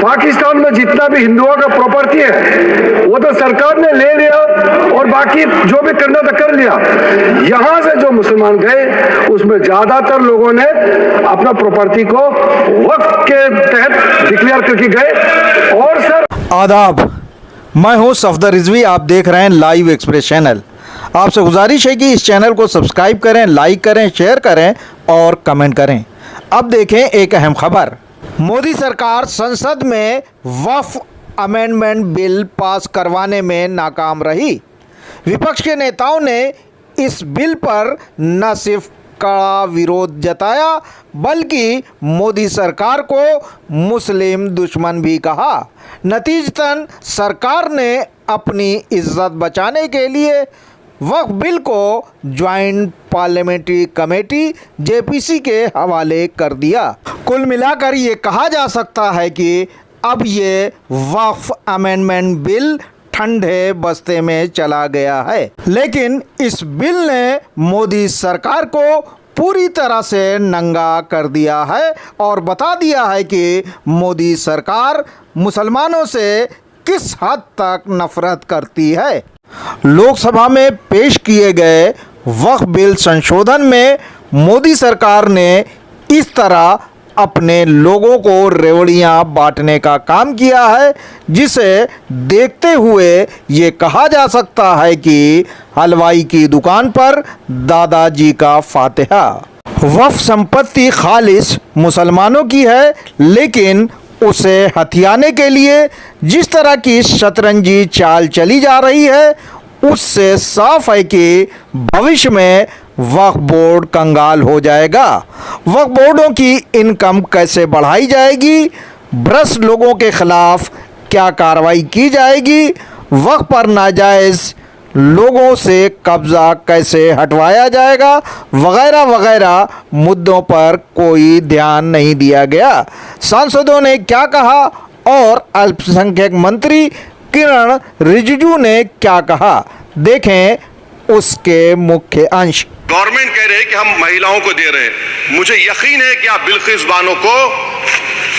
पाकिस्तान में जितना भी हिंदुओं का प्रॉपर्टी है वो तो सरकार ने ले लिया और बाकी जो भी करना था कर लिया। यहां से जो मुसलमान गए उसमें ज्यादातर लोगों ने अपना प्रॉपर्टी को वक्फ के तहत डिक्लेयर करके गए। और सर आदाब, मैं हूं सफदर रिजवी, आप देख रहे हैं लाइव एक्सप्रेस चैनल। आपसे गुजारिश है कि इस चैनल को सब्सक्राइब करें, लाइक करें, शेयर करें और कमेंट करें। अब देखें एक अहम खबर। मोदी सरकार संसद में वक्फ अमेंडमेंट बिल पास करवाने में नाकाम रही। विपक्ष के नेताओं ने इस बिल पर न सिर्फ कड़ा विरोध जताया बल्कि मोदी सरकार को मुस्लिम दुश्मन भी कहा। नतीजतन सरकार ने अपनी इज्जत बचाने के लिए वक्फ बिल को ज्वाइंट पार्लियामेंट्री कमेटी जेपीसी के हवाले कर दिया। कुल मिलाकर ये कहा जा सकता है कि अब ये वक्फ अमेंडमेंट बिल ठंडे बस्ते में चला गया है। लेकिन इस बिल ने मोदी सरकार को पूरी तरह से नंगा कर दिया है और बता दिया है कि मोदी सरकार मुसलमानों से किस हद तक नफरत करती है। लोकसभा में पेश किए गए वक्फ बिल संशोधन में मोदी सरकार ने इस तरह अपने लोगों को रेवड़ियां बांटने का काम किया है, जिसे देखते हुए ये कहा जा सकता है कि हलवाई की दुकान पर दादाजी का फातिहा। वक्फ संपत्ति खालिस मुसलमानों की है, लेकिन उसे हथियाने के लिए जिस तरह की शतरंजी चाल चली जा रही है उससे साफ है कि भविष्य में वक्फ बोर्ड कंगाल हो जाएगा। वक्फ बोर्डों की इनकम कैसे बढ़ाई जाएगी, भ्रष्ट लोगों के खिलाफ क्या कार्रवाई की जाएगी, वक्फ पर नाजायज़ लोगों से कब्ज़ा कैसे हटवाया जाएगा, वगैरह वगैरह मुद्दों पर कोई ध्यान नहीं दिया गया। सांसदों ने क्या कहा और अल्पसंख्यक मंत्री किरण रिजिजू ने क्या कहा, देखें उसके मुख्य अंश। गवर्नमेंट कह रहे हैं कि हम महिलाओं को दे रहे हैं। मुझे यकीन है कि आप बिल्किस बानो को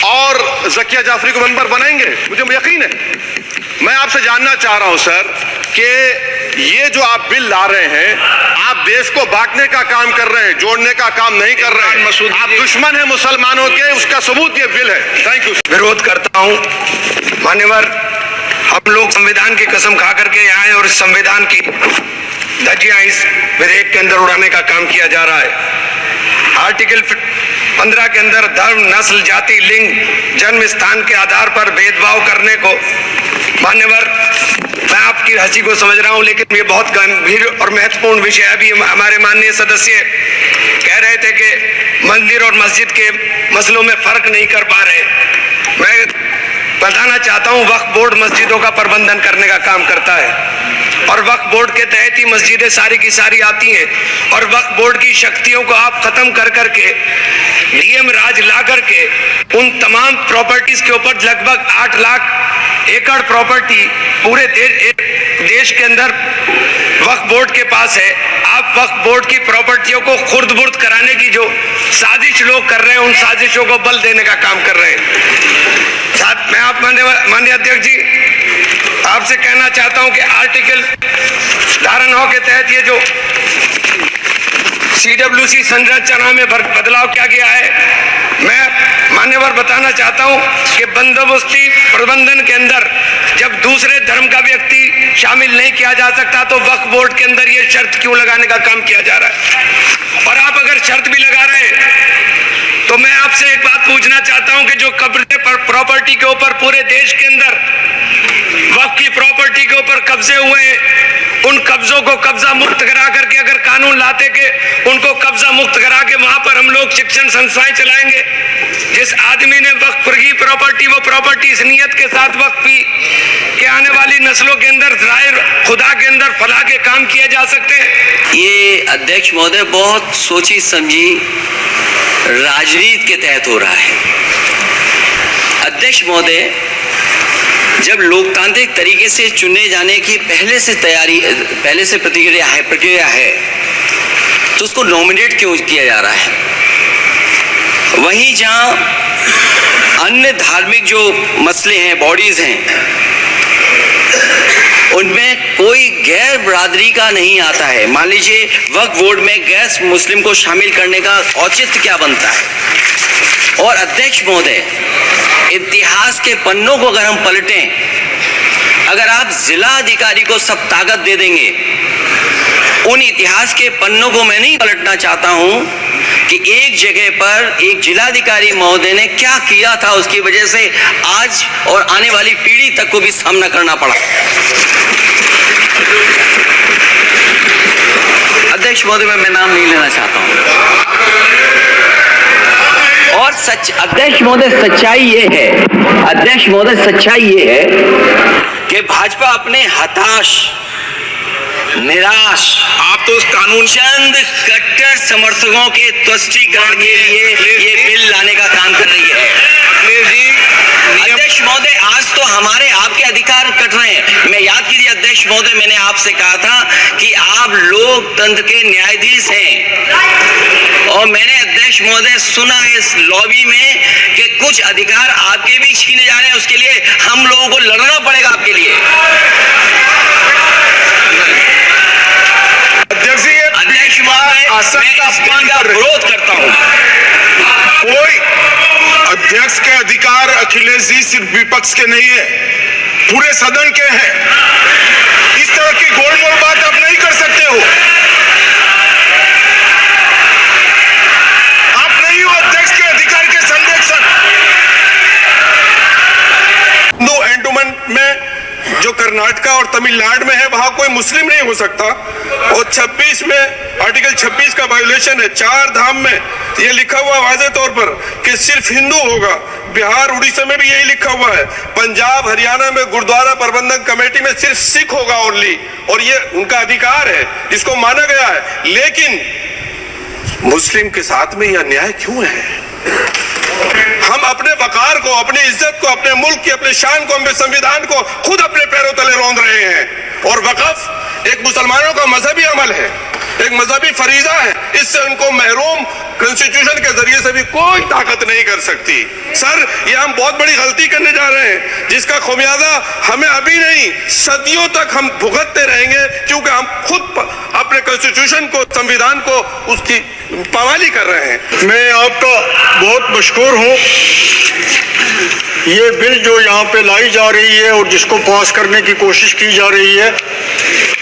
और ज़किया जाफरी को मेंबर बनाएंगे, मुझे यकीन है। मैं आपसे जानना चाह रहा हूं सर कि ये जो आप बिल ला रहे हैं, आप देश को बांटने का काम कर रहे हैं, जोड़ने का काम नहीं कर रहे हैं। आप दुश्मन हैं मुसलमानों के, उसका सबूत ये बिल है। Thank you. विरोध करता हूं। मान्यवर, हम लोग संविधान की कसम खा करके यहाँ आए और इस संविधान की धज्जियां इस विधेयक के अंदर उड़ाने का काम किया जा रहा है। आर्टिकल 15 के अंदर धर्म, नस्ल, जाति, लिंग, जन्म स्थान के आधार पर भेदभाव करने को, मान्यवर मैं आपकी हंसी को समझ रहा हूं, लेकिन ये बहुत गंभीर और महत्वपूर्ण विषय है। अभी हमारे माननीय सदस्य कह रहे थे कि मंदिर और मस्जिद के मसलों में फर्क नहीं कर पा रहे। मैं बताना चाहता हूं, वक्फ बोर्ड मस्जिदों का प्रबंधन करने का काम करता है और वक्फ बोर्ड के तहत ही मस्जिदें सारी की सारी आती हैं। और वक्फ बोर्ड की शक्तियों को आप खत्म कर करके डीएम राज ला करके उन तमाम प्रॉपर्टीज के ऊपर लगभग 8 लाख एकड़ प्रॉपर्टी पूरे देश के अंदर वक्फ बोर्ड के पास है। आप वक्फ बोर्ड की प्रॉपर्टियों को खुर्द-बुर्द कराने की जो साजिश लोग कर रहे हैं, उन साजिशों को बल देने का काम कर रहे हैं। साथ में आप माननीय अध्यक्ष जी, आपसे कहना चाहता हूं कि आर्टिकल धारा 9 के तहत ये जो CWC संरचना में बदलाव किया गया है, मैं मान्यवर बताना चाहता हूं कि बंदोबस्ती प्रबंधन के अंदर जब दूसरे धर्म का व्यक्ति शामिल नहीं किया जा सकता तो वक्फ बोर्ड के अंदर ये शर्त क्यों लगाने का काम किया जा रहा है। और आप अगर शर्त भी लगा रहे हैं तो मैं आपसे एक बात पूछना चाहता हूं कि जो कब्जे पर प्रॉपर्टी के ऊपर पूरे देश के अंदर वक्फ की प्रॉपर्टी के ऊपर कब्जे हुए हैं, उन कब्जों को कब्जा मुक्त करा करके अगर कानून लाते के उनको कब्जा मुक्त करा के वहां पर हम लोग शिक्षण संस्थाएं चलाएंगे। जिस आदमी ने वक्फ की प्रॉपर्टी, वो प्रॉपर्टी इस नियत के साथ वक्फ की कि आने वाली नस्लों के अंदर राय खुदा के अंदर फलाह के काम किए जा सकते हैं। ये अध्यक्ष महोदय बहुत सोची समझी राजनीति के तहत हो रहा है। अध्यक्ष महोदय, जब लोकतांत्रिक तरीके से चुने जाने की पहले से प्रक्रिया है तो उसको नॉमिनेट क्यों किया जा रहा है? वहीं जहां अन्य धार्मिक जो मसले हैं, बॉडीज हैं, उनमें कोई गैर बरादरी का नहीं आता है। मान लीजिए वक्फ बोर्ड में गैर मुस्लिम को शामिल करने का औचित्य क्या बनता है। और अध्यक्ष महोदय, इतिहास के पन्नों को अगर हम पलटें, अगर आप जिला अधिकारी को सब ताकत दे देंगे, उन इतिहास के पन्नों को मैं नहीं पलटना चाहता हूं कि एक जगह पर एक जिलाधिकारी महोदय ने क्या किया था, उसकी वजह से आज और आने वाली पीढ़ी तक को भी सामना करना पड़ा। अध्यक्ष महोदय, मैं नाम नहीं लेना चाहता हूं। और अध्यक्ष महोदय, सच्चाई ये है कि भाजपा अपने हताश, निराश, आप तो उस कानून चंद कट्टर समर्थकों के तुष्टीकरण के लिए ये बिल लाने का काम कर रही है। अध्यक्ष महोदय, आज तो हमारे आपके अधिकार कट रहे हैं। मैं याद कीजिए अध्यक्ष महोदय, मैंने आपसे कहा था कि आप लोकतंत्र के न्यायाधीश हैं, और मैंने अध्यक्ष महोदय सुना इस लॉबी में कि कुछ अधिकार आपके भी छीने जा रहे हैं। उसके लिए हम लोगों को लड़ना पड़ेगा आपके लिए। अध्यक्ष महोदय, मैं इस बिल का विरोध करता हूं। कोई अध्यक्ष के अधिकार अखिलेश जी सिर्फ विपक्ष के नहीं है, पूरे सदन के हैं। इस तरह की गोलमोल बात आप नहीं कर सकते हो। आप नहीं हो अध्यक्ष के अधिकार के संरक्षक। हिंदू एंडोमेंट में जो कर्नाटका और तमिलनाडु में है, वहां कोई मुस्लिम नहीं हो सकता। और 26 में आर्टिकल 26 का वायोलेशन है। 4 धाम में ये लिखा हुआ वाज़े तौर पर कि सिर्फ हिंदू होगा। बिहार, उड़ीसा में भी यही लिखा हुआ है। पंजाब, हरियाणा में गुरुद्वारा प्रबंधक कमेटी में सिर्फ सिख होगा ओनली, और ये उनका अधिकार है, इसको माना गया है। लेकिन मुस्लिम के साथ में यह अन्याय क्यों है? हम अपने वकार को, अपनी इज्जत को, अपने मुल्क की, अपने शान को, अपने संविधान को खुद अपने पैरों तले रौंद रहे हैं। और वक़्फ़ एक मुसलमानों का मजहबी अमल है, एक मजहबी फरीजा है। इससे उनको महरूम कॉन्स्टिट्यूशन के जरिए से भी कोई ताकत नहीं कर सकती। सर, ये हम बहुत बड़ी गलती करने जा रहे हैं, जिसका खुमियाजा हमें अभी नहीं, सदियों तक हम भुगतते रहेंगे, क्योंकि हम खुद अपने कॉन्स्टिट्यूशन को, संविधान को, उसकी पामाली कर रहे हैं। मैं आपका बहुत मशकूर हूँ। ये बिल जो यहाँ पे लाई जा रही है और जिसको पास करने की कोशिश की जा रही है,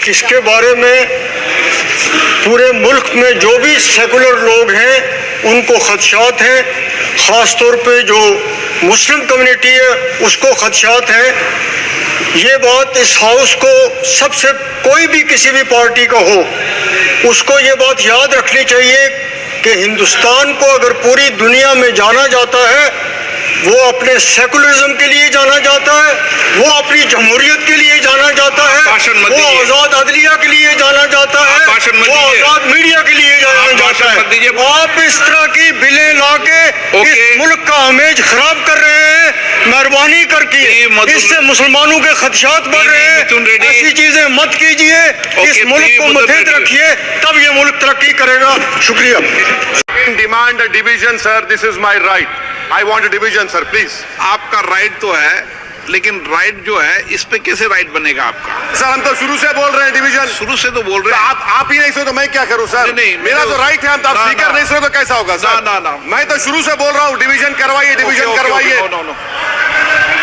इसके बारे में पूरे मुल्क में जो भी सेकुलर लोग हैं उनको खदशात हैं। ख़ास तौर पे जो मुस्लिम कम्युनिटी है उसको खदशात हैं। ये बात इस हाउस को, सबसे कोई भी किसी भी पार्टी का हो, उसको ये बात याद रखनी चाहिए कि हिंदुस्तान को अगर पूरी दुनिया में जाना जाता है, वो अपने सेकुलरिज्म के लिए जाना जाता है, वो अपनी जमहूरियत के लिए जाना जाता है, वो आज़ाद अदलिया के लिए जाना जाता है, वो आज़ाद मीडिया के लिए जाना जाता है। आप इस तरह की बिलें लाके इस मुल्क का इमेज खराब कर रहे हैं, मेहरबानी करके। इससे मुसलमानों के खदशात बढ़ रहे हैं। ऐसी चीजें मत कीजिए, इस मुल्क को मुतहद रखिए, तब ये मुल्क तरक्की करेगा। शुक्रिया। Demand division sir, this is my right. I want division sir, please. आपका राइट तो है, लेकिन राइट जो है इस पे कैसे राइट बनेगा आपका? सर, हम तो शुरू से बोल रहे हैं डिवीजन। शुरू से तो बोल रहे हैं। आप ही नहीं सुने तो मैं क्या करूं सर? नहीं, मेरा तो राइट है। हम तो स्पीकर नहीं सुने तो कैसा होगा सर? ना, मैं तो शुरू से बोल रहा हूँ डिवीजन करवाइए, डिवीजन करवाइए।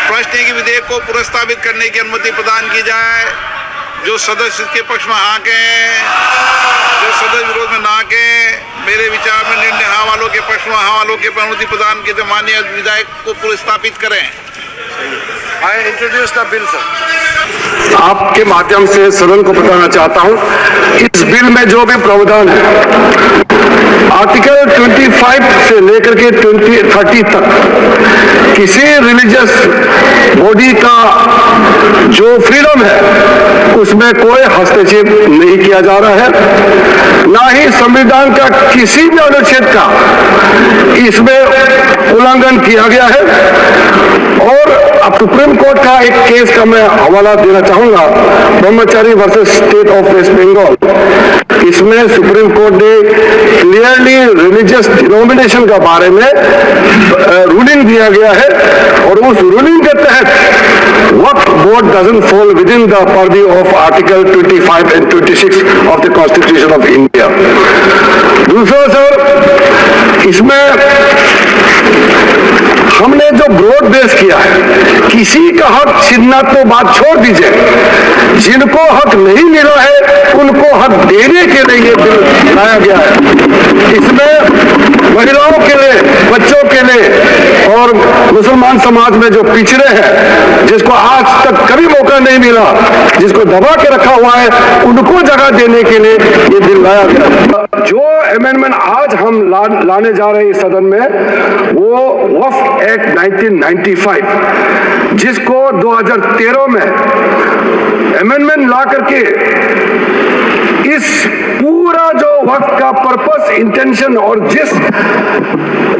प्रश्न है कि विधेयक को पुनर्स्थापित करने की अनुमति प्रदान की जाए। जो सदस्य इसके पक्ष में हाँ के, जो सदस्य विरोध में ना के, मेरे विचार में निर्णय हाँ वालों के पक्ष में हाँ वालों के अनुमति प्रदान की, तो माननीय विधायक को पुनर्स्थापित करें। I introduce the bill sir. आपके माध्यम से सदन को बताना चाहता हूं, इस बिल में जो भी प्रावधान है, आर्टिकल 25 से लेकर के 30 तक किसी रिलीजियस बॉडी का जो फ्रीडम है उसमें कोई हस्तक्षेप नहीं किया जा रहा है, ना ही संविधान का किसी भी अनुच्छेद का इसमें उल्लंघन किया गया है। और अब सुप्रीम कोर्ट का एक केस का मैं हवाला देना चाहूंगा, Brahmachari versus state of West Bengal. इसमें सुप्रीम कोर्ट ने क्लियरली रिलीजियस डिनोमिनेशन के बारे में रूलिंग दिया गया है और उस रूलिंग के तहत Waqf board doesn't fall within the purview of article 25 and 26 of the constitution of India. दूसरा सर, इसमें हमने जो ब्रॉड बेस किया है, किसी का हक छीनना तो बात छोड़ दीजिए, जिनको हक नहीं मिला है उनको हक देने के लिए ये बिल लाया गया है। इसमें महिलाओं के लिए, बच्चों के लिए और मुसलमान समाज में जो पिछड़े हैं, जिसको आज तक कभी मौका नहीं मिला, जिसको दबा के रखा हुआ है, उनको जगह देने के लिए ये बिल लाया गया। जो अमेंडमेंट आज हम लाने जा रहे हैं इस सदन में, वो वक्फ एक्ट 1995, जिसको 2013 में अमेंडमेंट ला करके इस पूरा जो वक्त का पर्पस, इंटेंशन और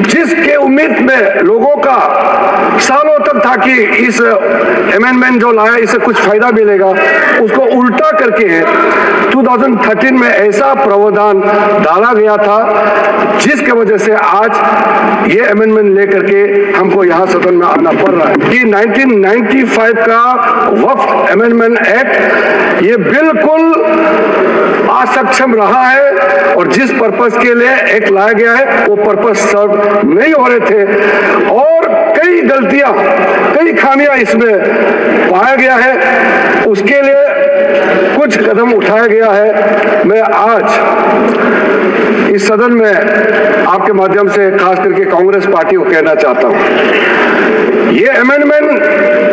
जिसके उम्मीद में लोगों का सालों तक था कि इस अमेंडमेंट जो लाया इससे कुछ फायदा मिलेगा, उसको उल्टा करके 2013 में ऐसा प्रावधान डाला गया था जिसके वजह से आज ये अमेंडमेंट लेकर के हमको यहाँ सदन में आना पड़ रहा है। कि 1995 का वक्फ अमेंडमेंट एक्ट ये बिल्कुल असक्षम रहा है और जिस पर्पस के लिए एक्ट लाया गया है वो पर्पस सर्व नहीं हो रहे थे और कई गलतियां, कई खामियां इसमें पाया गया है। उसके लिए कुछ कदम उठाया गया है। मैं आज इस सदन में आपके माध्यम से खास करके कांग्रेस पार्टी को कहना चाहता हूं, ये अमेंडमेंट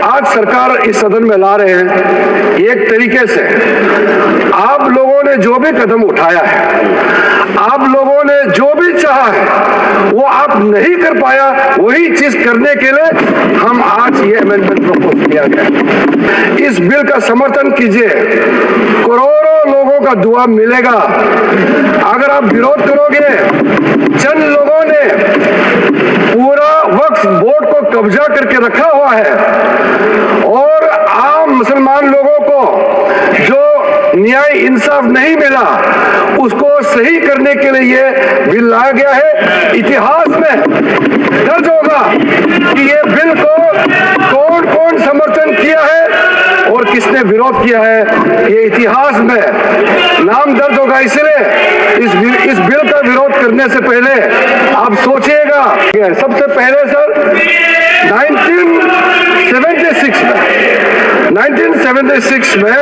आज सरकार इस सदन में ला रहे हैं, एक तरीके से आप लोगों ने जो भी कदम उठाया है, आप लोगों ने जो भी चाहा है, वो आप नहीं कर पाया, वही चीज करने के लिए हम आज ये अमेंडमेंट प्रपोज किया गया। इस बिल का समर्थन कीजिए, करोड़ों लोगों का दुआ मिलेगा। अगर आप विरोध करोगे, चंद लोगों ने पूरा वक्फ बोर्ड को कब्जा करके रखा हुआ है और आम मुसलमान लोगों को जो न्याय इंसाफ नहीं मिला उसको सही करने के लिए ये बिल लाया गया है। इतिहास में दर्ज होगा कि ये बिल को कौन कौन समर्थन किया है और किसने विरोध किया है, ये इतिहास में नाम दर्ज होगा। इसलिए इस बिल का विरोध करने से पहले आप सोचिएगा। सबसे पहले सर 1976 में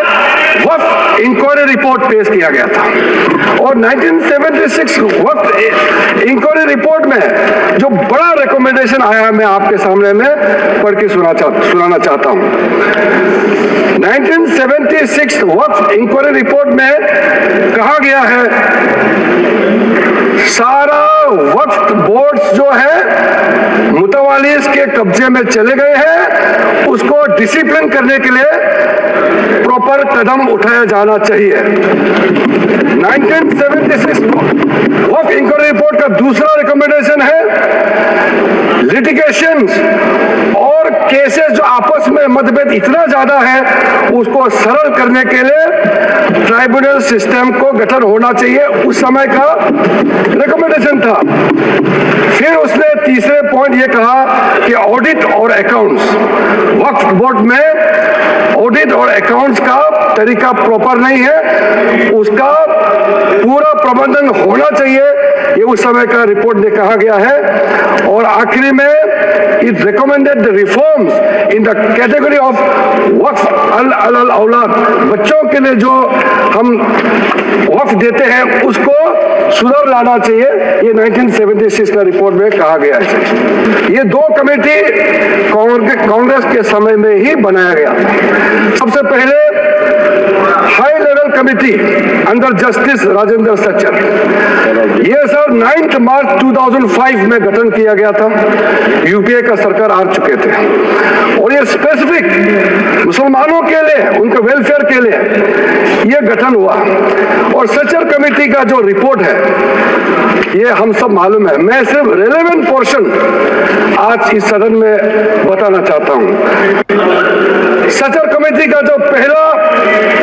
वक्फ इंक्वायरी रिपोर्ट पेश किया गया था और 1976 वक्फ इंक्वायरी रिपोर्ट में जो बड़ा रिकमेंडेशन आया, मैं आपके सामने में पढ़ के सुनाना चाहता हूं। 1976 वक्फ इंक्वायरी रिपोर्ट में कहा गया है, सारा वक्फ बोर्ड्स जो है मुतवालिस के कब्जे में चले गए हैं, उसको डिसिप्लिन करने के लिए प्रॉपर कदम उठाया जाना चाहिए। 1976 वक्फ इंक्वायरी रिपोर्ट का दूसरा रिकमेंडेशन है, लिटिगेशंस और केसेस जो आपस में मतभेद इतना ज्यादा है उसको सरल करने के लिए ट्राइब्यूनल सिस्टम को गठन होना चाहिए, उस समय का रिकमेंडेशन था। फिर उसने तीसरे पॉइंट ये कहा कि ऑडिट और अकाउंट्स, वक्फ बोर्ड में ऑडिट और अकाउंट्स का तरीका प्रॉपर नहीं है, उसका पूरा प्रबंधन होना चाहिए, ये उस समय का रिपोर्ट में कहा गया है। और आखिरी में it recommended the reforms in the category of वक्फ अल औलाद, बच्चों के लिए जो हम वक्फ देते हैं उसको सुधार लाना चाहिए, ये 1976 का रिपोर्ट में कहा गया है। ये दो कमेटी कांग्रेस के समय में ही बनाया गया था। सबसे पहले high level committee under justice Rajendra Sachar, ये सर 9 मार्च 2005 में गठन किया गया था, यूपीए का सरकार आ चुके थे और ये स्पेसिफिक मुसलमानों के लिए, उनके वेलफेयर के लिए ये गठन हुआ। और सचर कमेटी का जो रिपोर्ट है ये हम सब मालूम है। मैं सिर्फ रेलेवेंट पोर्शन आज इस सदन में बताना चाहता हूं। सचर कमेटी का जो पहला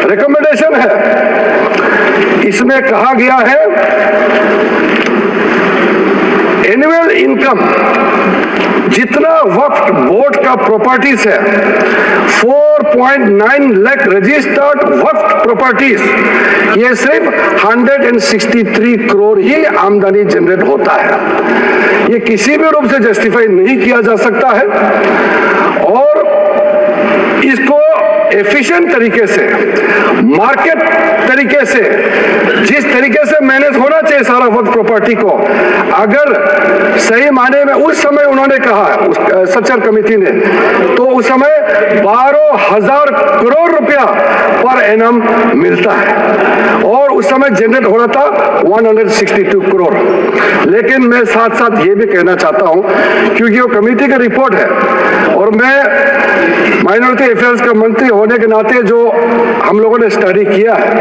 रिकमेंडेशन है, इसमें कहा गया है एनुअल इनकम जितना वक्फ बोर्ड का प्रॉपर्टीज है 4.9 लाख रजिस्टर्ड वक्फ प्रॉपर्टीज, ये सिर्फ 163 करोड़ ही आमदनी जनरेट होता है। ये किसी भी रूप से जस्टिफाई नहीं किया जा सकता है और इसको एफिशिएंट तरीके से, मार्केट तरीके से, जिस तरीके से मैनेज होना चाहिए सारा वक्त प्रॉपर्टी को, अगर सही माने में उस समय उन्होंने कहा सचर कमेटी ने, तो उस समय 12,000 करोड़ रुपया पर एनम मिलता है और उस समय जनरेट हो रहा था 162 करोड़। लेकिन मैं साथ साथ ये भी कहना चाहता हूं, क्योंकि वो कमेटी का रिपोर्ट है और मैं माइनॉरिटी अफेयर्स का मंत्री होने के नाते जो हम लोगों ने स्टडी किया है,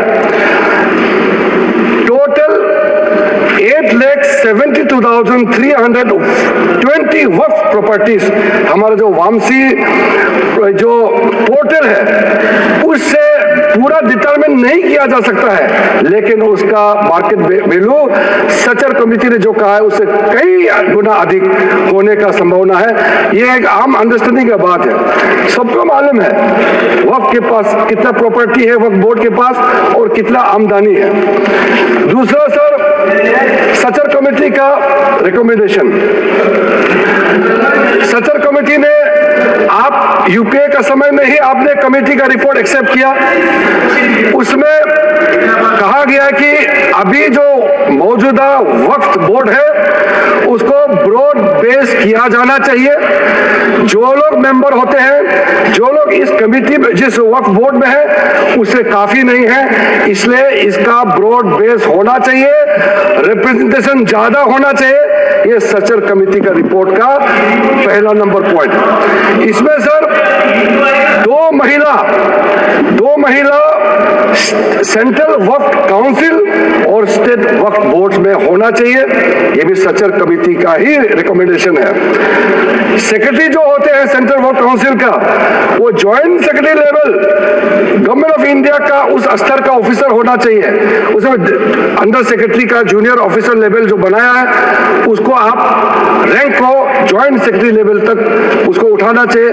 टोटल 8,72,320 वक्फ प्रॉपर्टीज हमारा जो वामसी जो पोर्टल है उससे पूरा डिटरमिन नहीं किया जा सकता है, लेकिन उसका मार्केट वैल्यू सचर कमेटी ने जो कहा है उससे कई गुना अधिक होने का संभावना है। ये एक आम अंडरस्टैंडिंग का बात है, सबको मालूम है वक्फ के पास कितना प्रॉपर्टी है, वक्फ बोर्ड के पास, और कितना आमदनी है। दूसरा सर, सचर कमेटी का रिकमेंडेशन, सचर कमेटी ने, आप यूपीए का समय में ही आपने कमेटी का रिपोर्ट एक्सेप्ट किया, उसमें कहा गया कि अभी जो मौजूदा वक्फ बोर्ड है उसको ब्रॉड बेस किया जाना चाहिए। जो लोग मेंबर होते हैं, जो लोग इस कमेटी में, जिस वक्फ बोर्ड में है, उससे काफी नहीं है, इसलिए इसका ब्रॉड बेस होना चाहिए, रिप्रेजेंटेशन ज्यादा होना चाहिए। ये सचर कमेटी का रिपोर्ट का पहला नंबर पॉइंट। इसमें सर दो महिला सेंट्रल वक्फ काउंसिल और स्टेट वक्फ बोर्ड में होना चाहिए, ये भी सचर कमेटी का ही रिकमेंडेशन है। सेक्रेटरी जो होते हैं सेंट्रल वक्फ काउंसिल का, वो joint secretary level government of India का उस स्तर का ऑफिसर होना चाहिए। उसमें अंडर सेक्रेटरी का जूनियर ऑफिसर लेवल जो बनाया है उसको आप रैंक को ज्वाइंट सेक्रेटरी लेवल तक उसको उठाना चाहिए,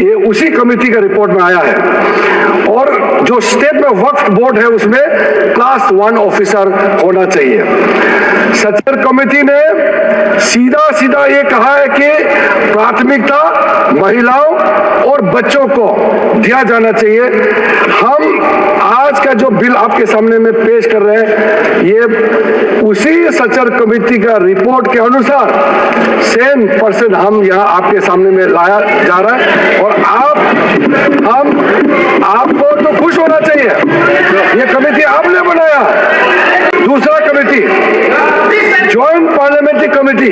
ये उसी कमेटी का रिपोर्ट में आया है। और जो स्टेट में वक्फ बोर्ड है उसमें क्लास 1 ऑफिसर होना चाहिए। सचर कमेटी ने सीधा ये कहा है कि प्राथमिकता महिलाओं और बच्चों को दिया जाना चाहिए। हम आज का जो बिल आपके सामने में पेश कर रहे हैं ये उसी सचर कमेटी का रिपोर्ट के अनुसार 100% हम यहाँ आपके सामने में लाया जा रहा है और आपको तो खुश होना चाहिए, ये कमेटी आपने बनाया। दूसरा कमेटी ज्वाइंट पार्लियामेंट्री कमेटी,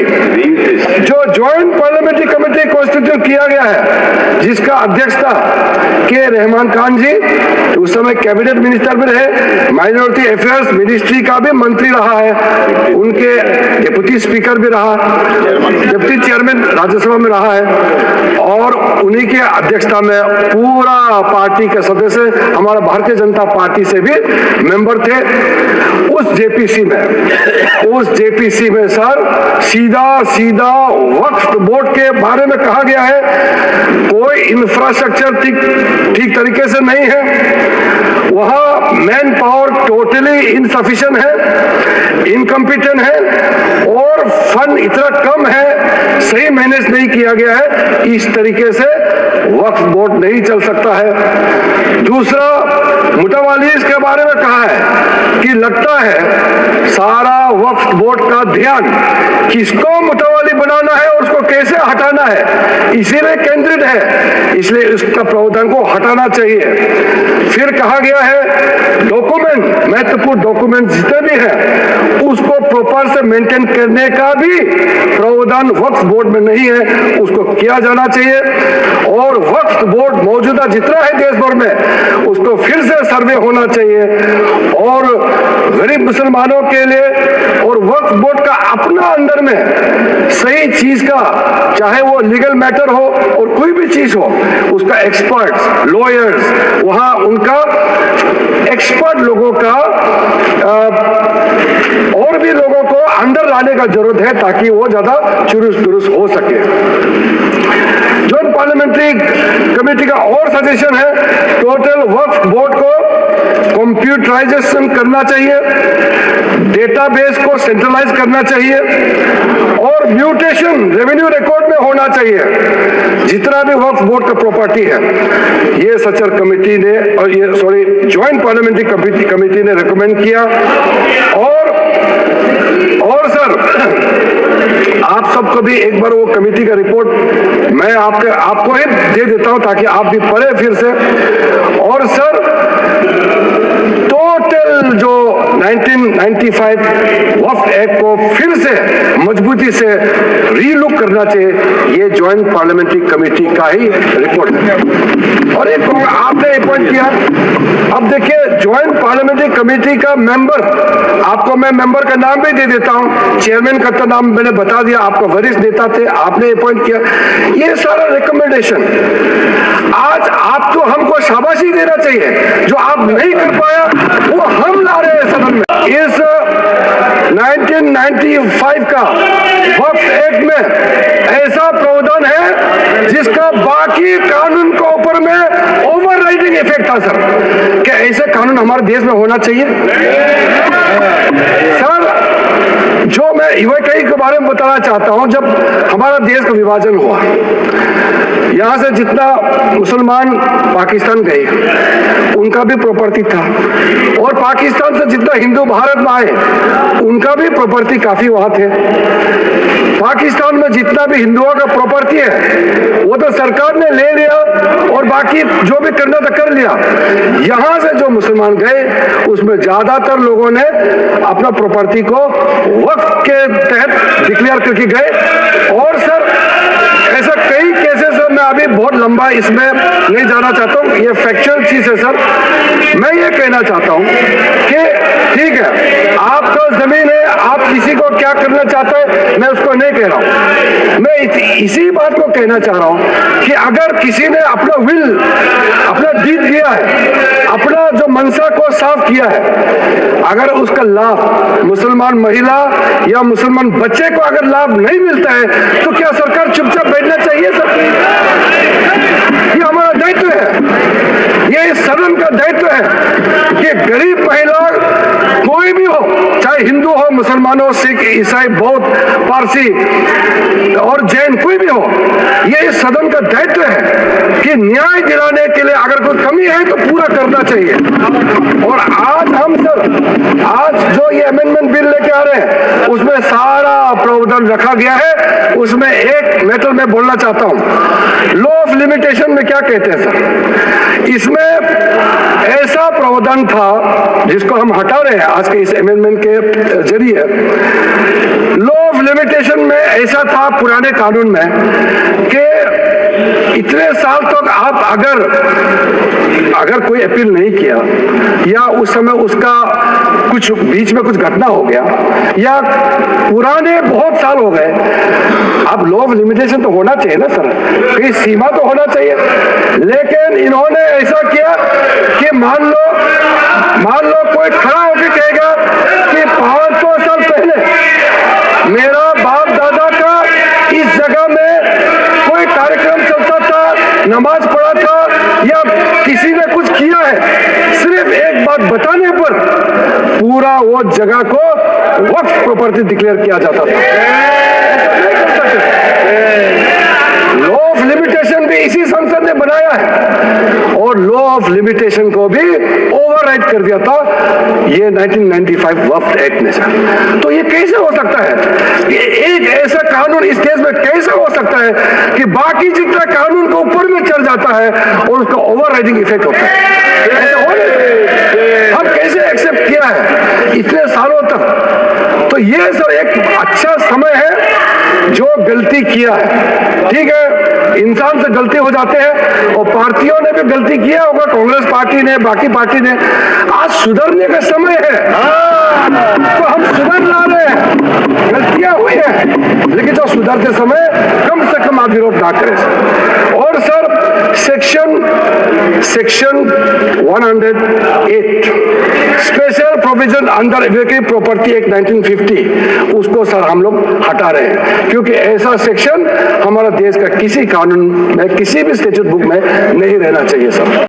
जो ज्वाइंट पार्लियामेंट्री कमेटी कॉन्स्टिट्यूट किया गया है, जिसका अध्यक्षता के रहमान खान जी उस समय कैबिनेट मिनिस्टर भी रहे, माइनॉरिटी अफेयर्स मिनिस्ट्री का भी मंत्री रहा है, उनके डिप्टी स्पीकर भी रहा, डिप्टी चेयरमैन राज्यसभा में रहा है और उन्हीं के अध्यक्षता में पूरा पार्टी के सदस्य हमारा भारतीय जनता पार्टी से भी मेंबर थे। उस जेपीसी में सर सीधा वक्फ बोर्ड के बारे में कहा गया है कोई इंफ्रास्ट्रक्चर ठीक तरीके से नहीं है, वहां मैन पावर टोटली इनसफिशिएंट है, इनकम्पिटेंट है और फंड इतना कम है, सही मैनेज नहीं किया गया है। इस तरीके से वक्फ बोर्ड नहीं चल सकता है। दूसरा मुतवालीस के बारे में कहा है कि लगता है सारा वक्फ बोर्ड का ध्यान किसको मुतवाली बनाना है और उसको कैसे हटाना है इसी में केंद्रित है, इसलिए इसका प्रावधान को हटाना चाहिए। फिर कहा गया है डॉक्यूमेंट, महत्वपूर्ण डॉक्यूमेंट जितने भी हैं उसको प्रॉपर से मेंटेन करने का भी प्रावधान वक्फ बोर्ड में नहीं है, उसको किया जाना चाहिए। और वक्फ बोर्ड मौजूदा जितना है देश भर में उसको फिर से सर्वे होना चाहिए और गरीब मुसलमानों के लिए और वक्फ बोर्ड का अपना अंदर में सही चीज का, चाहे वो लीगल मैटर हो और कोई भी चीज हो, उसका एक्सपर्ट्स, लॉयर्स, वहां उनका एक्सपर्ट लोगों का और भी लोगों को अंदर लाने का जरूरत है ताकि वो ज्यादा चुरुस्त दुरुस्त हो सके। जॉइंट पार्लियामेंट्री कमेटी का और सजेशन है टोटल वक्फ बोर्ड को कंप्यूटराइजेशन करना चाहिए, डेटाबेस को सेंट्रलाइज करना चाहिए और म्यूटेशन रेवेन्यू रिकॉर्ड में होना चाहिए जितना भी वक्फ बोर्ड का प्रॉपर्टी है। ये सचर कमेटी ने और ये जॉइंट पार्लियामेंट्री कमेटी ने रिकमेंड किया। और सर आप सबको भी एक बार वो कमेटी का रिपोर्ट मैं आपको ही दे देता हूं ताकि आप भी पढ़े फिर से। और सर टोटल जो 1995 वक्फ एक्ट को फिर से मजबूती से रीलुक करना चाहिए, ये जॉइंट पार्लियामेंट्री कमेटी का ही रिपोर्ट है। और एक आपने अपॉइंट किया, अब देखिए जॉइंट पार्लियामेंट्री कमेटी का मेंबर, आपको मैं मेंबर का नाम भी दे देता हूं, चेयरमैन का तो नाम मैंने बता दिया, आपका वरिष्ठ नेता थे, आपने अपॉइंट किया। ये सारा रिकमेंडेशन आज आपको हमको शाबाशी देना चाहिए, जो आप नहीं कर पाया वो हम ला रहे हैं सदन में। इस 1995 का वक्फ एक्ट में ऐसा प्रावधान है जिसका बाकी कानून के ऊपर में ओवरराइडिंग इफेक्ट था सर। क्या ऐसे कानून हमारे देश में होना चाहिए सर? जो मैं यूएई के बारे में बताना चाहता हूं, जब हमारा देश का विभाजन हुआ, यहां से जितना मुसलमान पाकिस्तान गए उनका भी प्रॉपर्टी था और पाकिस्तान से जितना हिंदू भारत में आए उनका भी प्रॉपर्टी काफी वहां थे। पाकिस्तान में जितना भी हिंदुओं का प्रॉपर्टी है वो तो सरकार ने ले लिया और बाकी जो भी करना था कर लिया। यहां से जो मुसलमान गए उसमें ज्यादातर लोगों ने अपना प्रॉपर्टी को वक्फ के तहत डिक्लेयर करके गए। और सर ऐसा कई केसेस है, मैं अभी बहुत लंबा इसमें नहीं जाना चाहता हूं, ये फैक्चुअल चीज है सर। मैं ये कहना चाहता हूं कि ठीक है आपका जमीन है, आप किसी को क्या करना चाहते हैं मैं उसको नहीं कह रहा हूं, मैं इसी बात को कहना चाह रहा हूं कि अगर किसी ने अपना विल, अपना डीड दिया है, अपना जो मनसा को साफ किया है, अगर उसका लाभ मुसलमान महिला या मुसलमान बच्चे को अगर लाभ नहीं मिलता है तो क्या सरकार चुपचाप बैठना चाहिए सर? ये हमारा दायित्व है, ये इस सदन का दायित्व है कि गरीब महिला कोई भी हो, चाहे हिंदू हो, मुसलमान हो, सिख, ईसाई, बौद्ध, पारसी और जैन, कोई भी हो, ये इस सदन का दायित्व है कि न्याय दिलाने के लिए अगर कोई कमी है तो पूरा करना चाहिए। और आज हम सर, आज जो ये अमेंडमेंट बिल लेके आ रहे हैं उसमें सारा प्रावधान रखा गया है। उसमें एक मैटर मैं बोलना चाहता हूं, लॉ ऑफ लिमिटेशन में क्या कहते हैं सर? इसमें ऐसा प्रावधान था जिसको हम हटा रहे हैं आज के इस अमेंडमेंट के जरिए। लॉ ऑफ लिमिटेशन में ऐसा था पुराने कानून में कि इतने साल तक आप अगर कोई अपील नहीं किया या उस समय उसका कुछ बीच में कुछ घटना हो गया या पुराने बहुत साल हो गए, अब लॉ ऑफ लिमिटेशन तो होना चाहिए ना सर, कहीं सीमा तो होना चाहिए। लेकिन इन्होंने ऐसा किया कि मान लो कोई खड़ा होकर कहेगा कि 500 साल पहले मेरा बाप दादा का इस जगह में कोई कार्यक्रम चलता था, नमाज पढ़ा था या किसी ने कुछ किया है, सिर्फ एक बात बताने पर पूरा वो जगह को वक्फ प्रॉपर्टी डिक्लेयर किया जाता था। लॉ ऑफ लिमिटेशन भी इसी संसद ने बनाया है और और लॉ ऑफ लिमिटेशन को भी ओवरराइड कर दिया था ये 1995 वक्फ एक्ट ने सर। तो ये कैसे हो सकता है? एक ऐसा कानून इस देश में कैसे हो सकता है कि बाकी जितना कानून के ऊपर में चढ़ जाता है और उसका ओवरराइडिंग इफेक्ट होता है? ऐसा हो नहीं। हम कैसे एक्सेप्ट किया है इतने सालों तक? तो ये सर एक अच्छा समय है जो गलती किया है। ठीक है, इंसान से गलती हो जाते हैं और पार्टियों ने भी गलती किया होगा, कांग्रेस पार्टी ने, बाकी पार्टी ने। आज सुधरने का समय है, तो हम सुधर ला रहे हैं। गलतियां हुई हैं, लेकिन जो सुधरते समय कम से कम आप विरोध ना करें सर। और sir section 108 special provision under agriculture property act 1950 उसको सर हम लोग हटा रहे हैं, क्योंकि ऐसा सेक्शन हमारा देश का किसी कानून में, किसी भी स्टैट्यूट बुक में नहीं रहना चाहिए सर।